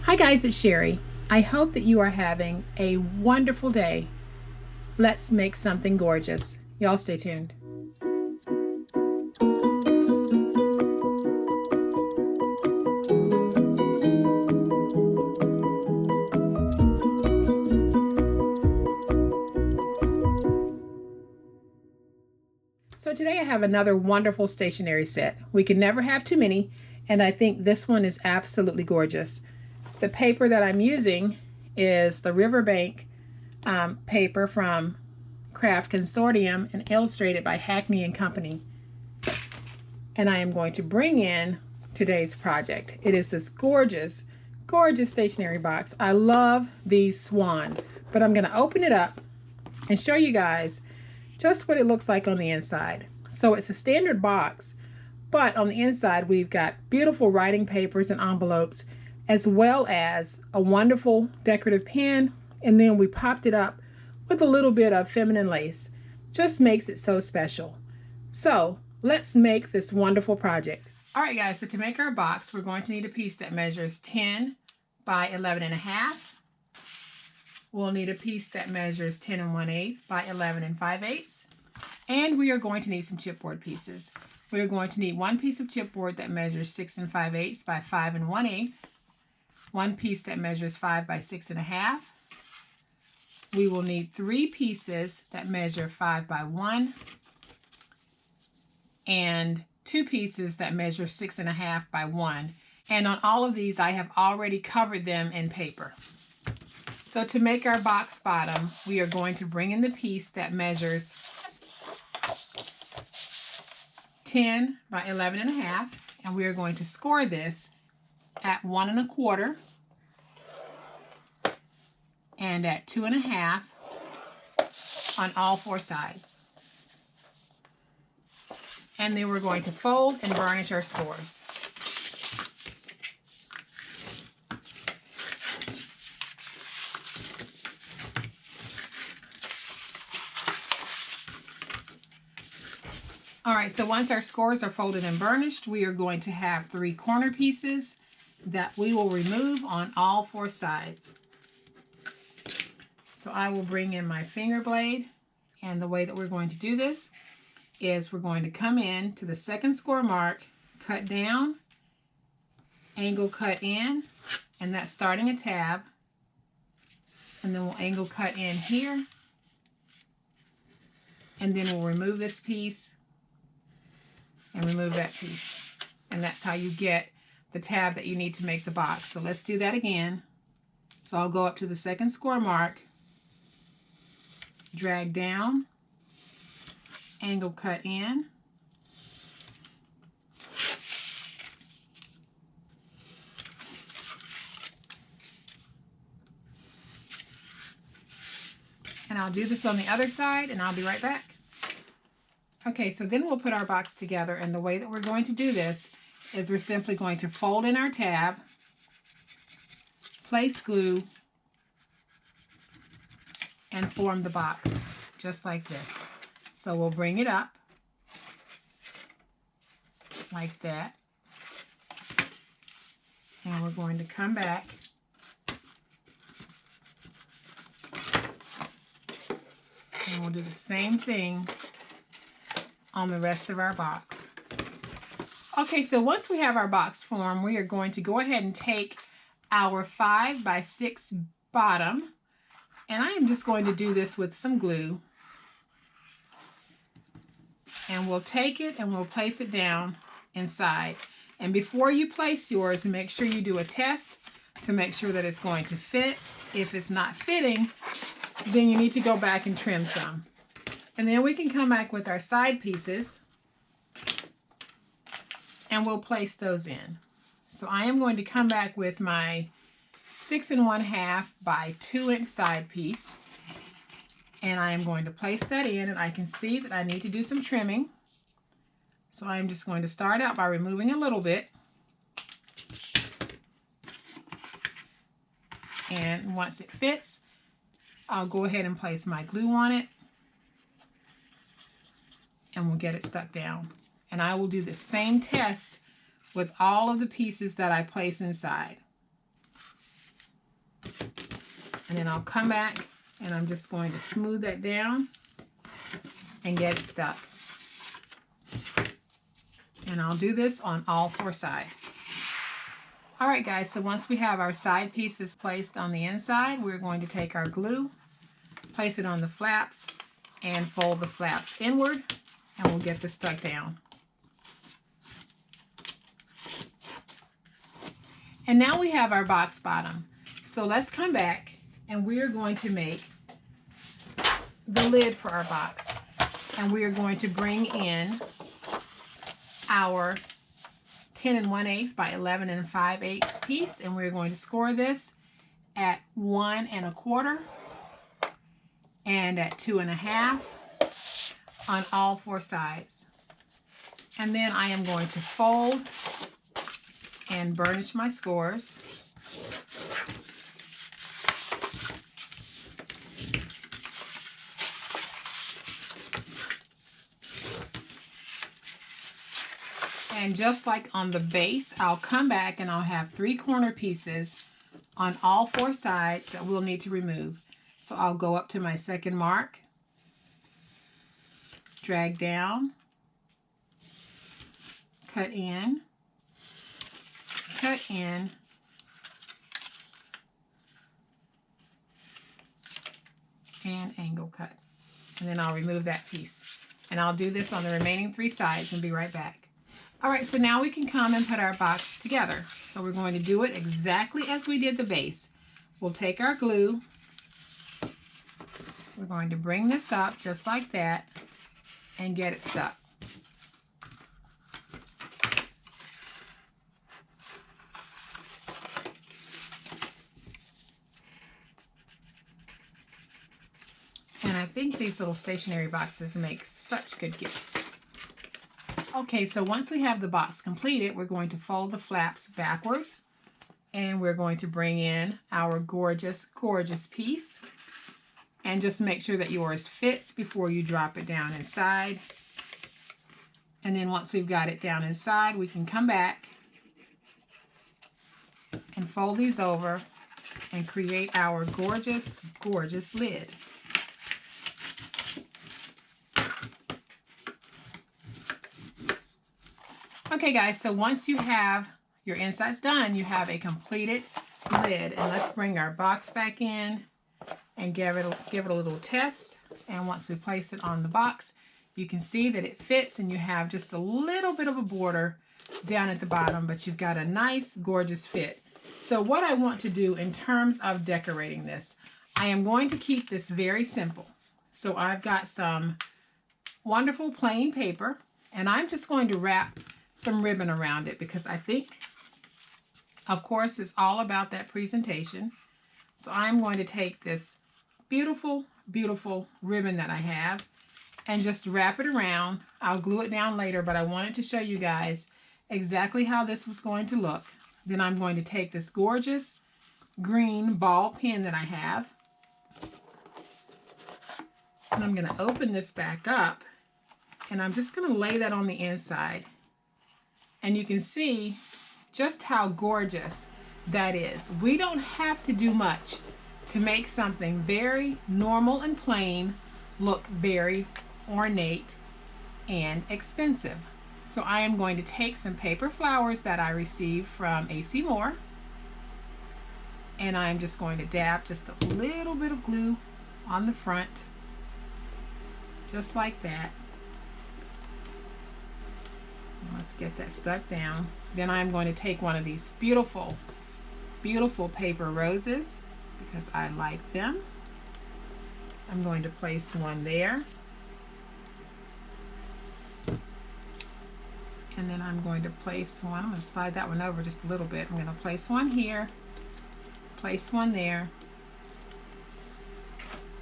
Hi guys, it's Sherry. I hope that you are having a wonderful day. Let's make something gorgeous. Y'all stay tuned. So today I have another wonderful stationery set. We can never have too many, and I think this one is absolutely gorgeous. The paper that I'm using is the RIVERBANK paper from Craft Consortium and illustrated by Hackney and Company. And I am going to bring in today's project. It is this gorgeous, gorgeous stationery box. I love these swans, but I'm going to open it up and show you guys just what it looks like on the inside. So it's a standard box, but on the inside we've got beautiful writing papers and envelopes, as well as a wonderful decorative pen, and then we popped it up with a little bit of feminine lace. Just makes it so special. So let's make this wonderful project. All right guys, so to make our box, we're going to need a piece that measures 10 by 11.5. We'll need a piece that measures 10 1/8 by 11 5/8. And we are going to need some chipboard pieces. We are going to need one piece of chipboard that measures 6 5/8 by 5 1/8. One piece that measures 5 by 6.5. We will need 3 pieces that measure 5 by 1. And 2 pieces that measure 6.5 by 1. And on all of these, I have already covered them in paper. So to make our box bottom, we are going to bring in the piece that measures 10 by 11.5, and we are going to score this at 1 1/4 and at 2 1/2 on all 4 sides. And then we're going to fold and varnish our scores. All right, so once our scores are folded and burnished, we are going to have 3 corner pieces that we will remove on all 4 sides. So I will bring in my finger blade, and the way that we're going to do this is we're going to come in to the second score mark, cut down, angle cut in, and that's starting a tab, and then we'll angle cut in here, and then we'll remove this piece and remove that piece. And that's how you get the tab that you need to make the box. So let's do that again. So I'll go up to the second score mark, drag down, angle cut in, and I'll do this on the other side, and I'll be right back. Okay, so then we'll put our box together, and the way that we're going to do this is we're simply going to fold in our tab, place glue, and form the box just like this. So we'll bring it up like that, and we're going to come back and we'll do the same thing on the rest of our box. Okay, so once we have our box formed, we are going to go ahead and take our 5 by 6 bottom, and I am just going to do this with some glue, and we'll take it and we'll place it down inside. And before you place yours, make sure you do a test to make sure that it's going to fit. If it's not fitting, then you need to go back and trim some. And then we can come back with our side pieces and we'll place those in. So I am going to come back with my 6 1/2 by 2 inch side piece, and I am going to place that in, and I can see that I need to do some trimming. So I'm just going to start out by removing a little bit, and once it fits, I'll go ahead and place my glue on it, and we'll get it stuck down. And I will do the same test with all of the pieces that I place inside. And then I'll come back and I'm just going to smooth that down and get it stuck. And I'll do this on all 4 sides. All right, guys, so once we have our side pieces placed on the inside, we're going to take our glue, place it on the flaps, and fold the flaps inward, and we'll get this stuck down. And now we have our box bottom. So let's come back and we're going to make the lid for our box. And we are going to bring in our 10 1/8 by 11 5/8 piece, and we're going to score this at 1 1/4 and at 2 1/2 on all 4 sides. And then I am going to fold and burnish my scores. And just like on the base, I'll come back and I'll have 3 corner pieces on all 4 sides that we'll need to remove. So I'll go up to my second mark, drag down, cut in, and angle cut. And then I'll remove that piece. And I'll do this on the remaining 3 sides and be right back. All right, so now we can come and put our box together. So we're going to do it exactly as we did the base. We'll take our glue. We're going to bring this up just like that and get it stuck. And I think these little stationery boxes make such good gifts. Okay, so once we have the box completed, we're going to fold the flaps backwards, and we're going to bring in our gorgeous, gorgeous piece. And just make sure that yours fits before you drop it down inside. And then once we've got it down inside, we can come back and fold these over and create our gorgeous, gorgeous lid. Okay, guys, so once you have your insides done, you have a completed lid. And let's bring our box back in and give it a little test. And once we place it on the box, you can see that it fits, and you have just a little bit of a border down at the bottom, but you've got a nice, gorgeous fit. So what I want to do in terms of decorating this, I am going to keep this very simple. So I've got some wonderful plain paper, and I'm just going to wrap some ribbon around it because I think, of course, it's all about that presentation. So I'm going to take this beautiful, beautiful ribbon that I have and just wrap it around. I'll glue it down later, but I wanted to show you guys exactly how this was going to look. Then I'm going to take this gorgeous green ball pen that I have, and I'm going to open this back up, and I'm just going to lay that on the inside. And you can see just how gorgeous that is. We don't have to do much to make something very normal and plain look very ornate and expensive. So I am going to take some paper flowers that I received from A.C. Moore, and I'm just going to dab just a little bit of glue on the front, just like that. Let's get that stuck down. Then I'm going to take one of these beautiful, beautiful paper roses because I like them. I'm going to place one there. And then I'm going to place one. I'm going to slide that one over just a little bit. I'm going to place one here, place one there.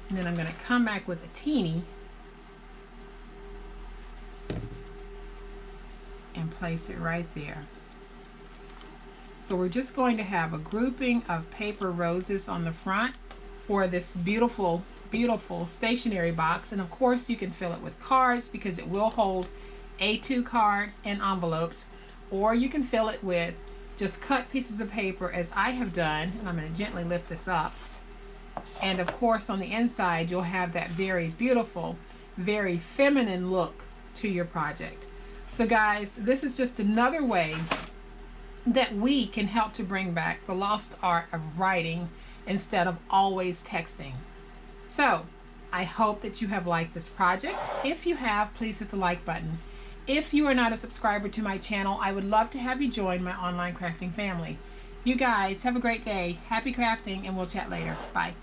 And then I'm going to come back with a teeny and place it right there. So we're just going to have a grouping of paper roses on the front for this beautiful, beautiful stationery box. And of course you can fill it with cards because it will hold A2 cards and envelopes, or you can fill it with just cut pieces of paper as I have done. And I'm going to gently lift this up. And of course, on the inside, you'll have that very beautiful, very feminine look to your project. So guys, this is just another way that we can help to bring back the lost art of writing instead of always texting. So I hope that you have liked this project. If you have, please hit the like button. If you are not a subscriber to my channel, I would love to have you join my online crafting family. You guys have a great day. Happy crafting, and we'll chat later. Bye.